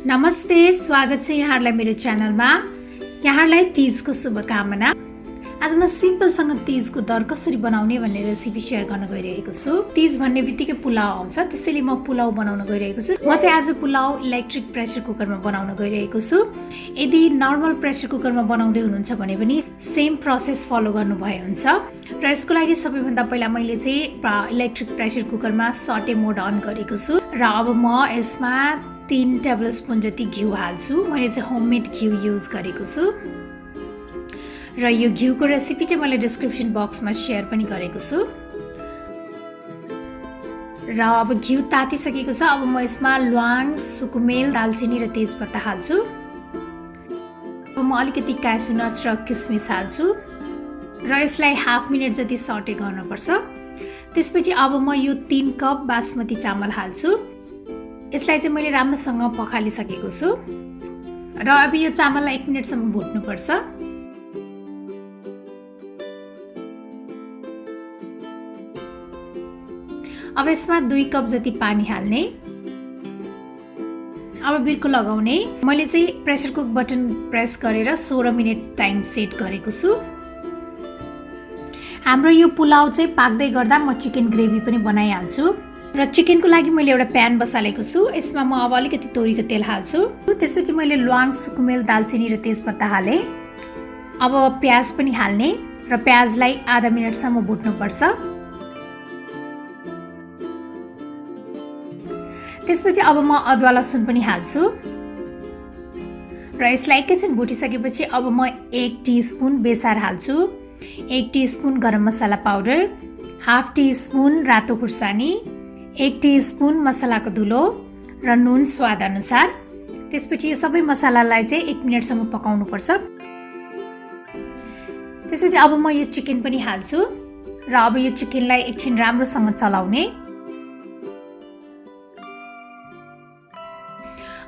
नमस्ते, स्वागत छ यहाँहरुलाई मेरो च्यानलमा। यहाँहरुलाई तीजको शुभकामना। आज म सिम्पलसँग तीजको दर कसरी बनाउने भन्ने रेसिपी शेयर गर्न गइरहेको छु। तीज भन्ने बित्तिकै पुलाव आउँछ, त्यसैले म पुलाव बनाउन गइरहेको छु। म चाहिँ आज पुलाव इलेक्ट्रिक प्रेसर कुकरमा बनाउन गइरहेको छु। यदि नर्मल प्रेसर कुकरमा बनाउँदै हुनुहुन्छ भने पनि सेम प्रोसेस फलो गर्नुभए हुन्छ। र यसको लागि सबैभन्दा पहिला मैले चाहिँ इलेक्ट्रिक प्रेसर कुकरमा सटे मोड अन गरेको छु र अब म यसमा 3 टेबलस्पुन जति घिउ हाल्छु। मैले चाहिँ होममेड घिउ युज गरेको छु र यो घिउको रेसिपी चाहिँ मैले डिस्क्रिप्सन बक्समा शेयर पनि गरेको छु। र अब घिउ तातिसकेको छ। अब म यसमा ल्वाङ, सुकुमेल, दालचिनी र तेजपत्ता हाल्छु। अब म अलिकति क्यासु नट्स र किसमिस हाल्छु र यसलाई हाफ मिनट जति सटे गर्नुपर्छ। त्यसपछि अब म यो 3 कप बासमती चामल हाल्छु। यसलाई चाहिँ मैले राम्रोसँग पखालिसकेको छु र अब यो चामललाई 1 मिनेटसम्म भुट्नुपर्छ। अब यसमा 2 कप जति पानी हाल्ने। अब बिर्को लगाउने। मैले चाहिँ प्रेसर कुक बटन प्रेस गरेर 16 मिनेट टाइम सेट गरेको छु। हाम्रो यो पुलाव चाहिँ पाक्दै गर्दा म चिकन ग्रेभी पनि बनाइहाल्छु र चिकनको लागि मैले एउटा प्यान बसालेको छु। यसमा म अब अलिकति तोरीको तेल हाल्छु। त्यसपछि मैले ल्वाङ, सुकुमेल, दालचिनी र तेजपत्ता हाले। अब प्याज पनि हाल्ने र प्याजलाई आधा मिनेटसम्म भुट्नुपर्छ। त्यसपछि अब म अदुवा लसुन पनि हाल्छु र यसलाई एकैछिन भुटिसकेपछि अब म 1 टीस्पुन बेसार हाल्छु, 1 टीस्पुन गरम मसाला पाउडर, हाफ टीस्पुन रातो खुर्सानी, 1 टीस्पुन मसलाको धुलो र नुन स्वाद अनुसार। त्यसपछि यो सबै मसलालाई चाहिँ 1 मिनेटसम्म पकाउनु पर्छ। त्यसपछि अब म यो चिकन पनि हाल्छु र अब यो चिकनलाई एकछिन राम्रोसँग चलाउने।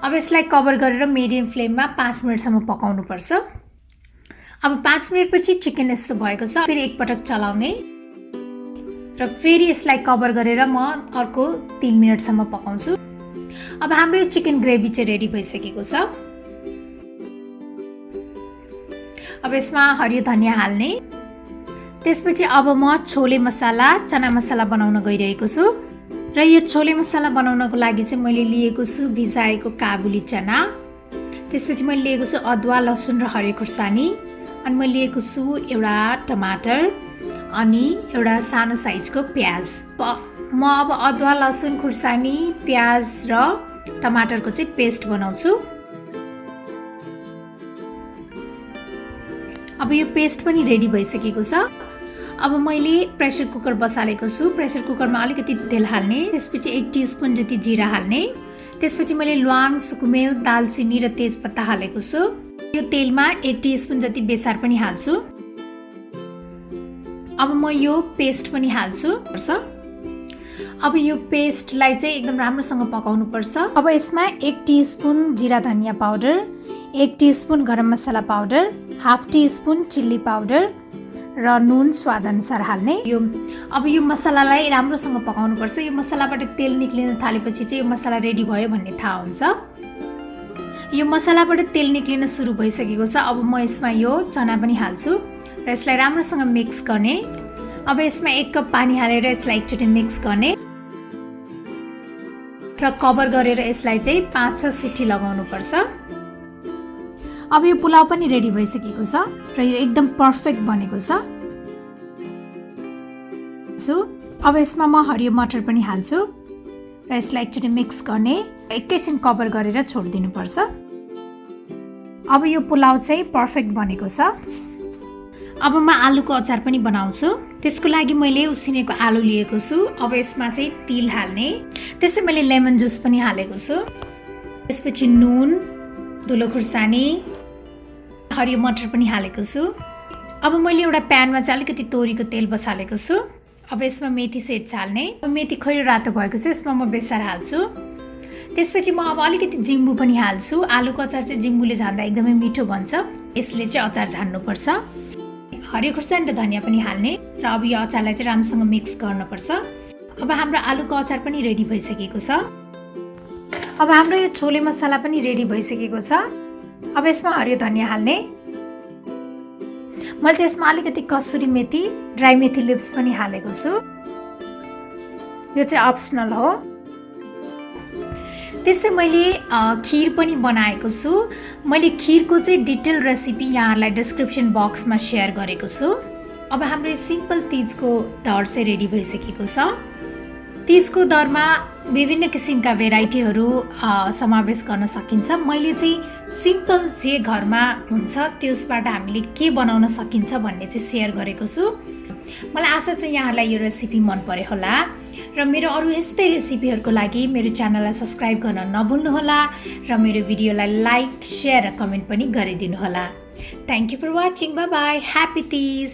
अब यसलाई कभर गरेर मिडियम फ्लेममा 5 मिनेटसम्म पकाउनु पर्छ। अब 5 मिनेटपछि चिकन यस्तो भएको छ। फेरि एकपटक चलाउने र फेरि यसलाई कभर गरेर म अर्को 3 मिनेटसम्म पकाउँछु। अब हाम्रो यो चिकन ग्रेभी चाहिँ रेडी भइसकेको छ। अब यसमा हरियो धनिया हाल्ने। त्यसपछि अब म छोले मसाला, चना मसाला बनाउन गइरहेको छु र यो छोले मसाला बनाउनको लागि चाहिँ मैले लिएको छु भिजाएको काबुली चना। त्यसपछि मैले लिएको छु अदुवा, लसुन र हरियो खुर्सानी। अनि मैले लिएको छु एउटा टमाटर अनि एउटा सानो साइजको प्याज। म अब अदुवा, लसुन, खुर्सानी, प्याज र टमाटरको चाहिँ पेस्ट बनाउँछु। अब यो पेस्ट पनि रेडी भइसकेको छ। अब मैले प्रेसर कुकर बसालेको छु। प्रेसर कुकरमा अलिकति तेल हाल्ने। त्यसपछि 1 टीस्पुन जति जिरा हाल्ने। त्यसपछि मैले ल्वाङ, सुकुमेल, दालचिनी र तेजपत्ता हालेको छु। यो तेलमा 1 टीस्पुन जति बेसार पनि हाल्छु। अब म यो पेस्ट पनि हाल्छु। अब यो पेस्टलाई चाहिँ एकदम राम्रोसँग पकाउनु पर्छ। अब यसमा 1 टीस्पुन जिरा धनिया पाउडर, 1 टीस्पुन गरम मसाला powder, half teaspoon chilli powder र नुन स्वाद अनुसार हाल्ने। अब यो मसलालाई राम्रोसँग पकाउनु पर्छ। यो मसलाबाट तेल निक्लिन थालेपछि चाहिँ यो मसला रेडी भयो भन्ने थाहा हुन्छ। यो मसलाबाट तेल निक्लिन सुरु भइसकेको छ। अब म यसमा यो चना पनि हाल्छु र यसलाई राम्रोसँग मिक्स गर्ने। अब यसमा 1 कप पानी हालेर यसलाई एकचोटि मिक्स गर्ने र कभर गरेर यसलाई चाहिँ 5-6 सिटी लगाउनु पर्छ। अब यो पुलाव पनि रेडी भइसकेको छ र यो एकदम पर्फेक्ट बनेको छ। अब यसमा म हरियो मटर पनि हाल्छु र यसलाई एकचोटि मिक्स गर्ने, एकैछिन कभर गरेर छोडिदिनु पर्छ। अब यो पुलाव चाहिँ पर्फेक्ट बनेको छ। अब म आलुको अचार पनि बनाउँछु। त्यसको लागि मैले उसिनेको आलु लिएको छु। अब यसमा चाहिँ तिल हाल्ने। त्यसै मैले लेमन जुस पनि हालेको छु। त्यसपछि नुन, धुलो खुर्सानी, हरियो मटर पनि हालेको छु। अब मैले एउटा प्यानमा चाहिँ अलिकति तोरीको तेल बसालेको छु। अब यसमा मेथी सेड्स हाल्ने। मेथी खैरो रातो भएको छ, यसमा म बेसार हाल्छु। त्यसपछि म अब अलिकति जिम्बु पनि हाल्छु। आलुको अचार चाहिँ जिम्बुले झान्दा एकदमै मिठो बन्छ। यसले चाहिँ अचार झान्नुपर्छ। हरियो खुर्सानी र धनिया पनि हाल्ने र अब यो अचारलाई चाहिँ राम्रोसँग मिक्स गर्नुपर्छ। अब हाम्रो आलुको अचार पनि रेडी भइसकेको छ। अब हाम्रो यो छोले मसाला पनि रेडी भइसकेको छ। अब यसमा हरियो धनिया हाल्ने। मैले चाहिँ यसमा अलिकति कसुरी मेथी, ड्राई मेथी लिप्स पनि हालेको छु। यो चाहिँ अप्सनल हो। त्यस्तै मैले खिर पनि बनाएको छु। मैले खिरको चाहिँ डिटेल रेसिपी यहाँहरूलाई डिस्क्रिप्सन बक्समा सेयर गरेको छु। अब हाम्रो यो सिम्पल तिजको दर चाहिँ रेडी भइसकेको छ। तिजको दरमा विभिन्न किसिमका भेराइटीहरू समावेश गर्न सकिन्छ। मैले चाहिँ सिम्पल जे घरमा हुन्छ त्यसबाट हामीले के बनाउन सकिन्छ भन्ने चाहिँ सेयर गरेको छु। मलाई आशा छ यहाँहरूलाई यो रेसिपी मन पर्यो होला र मेरो अरू यस्तै रेसिपीहरूको लागि मेरो च्यानललाई सब्स्क्राइब गर्न नभुल्नुहोला र मेरो भिडियोलाई लाइक, सेयर र कमेन्ट पनि गरिदिनुहोला। Thank you for watching. Bye bye. Happy Teej.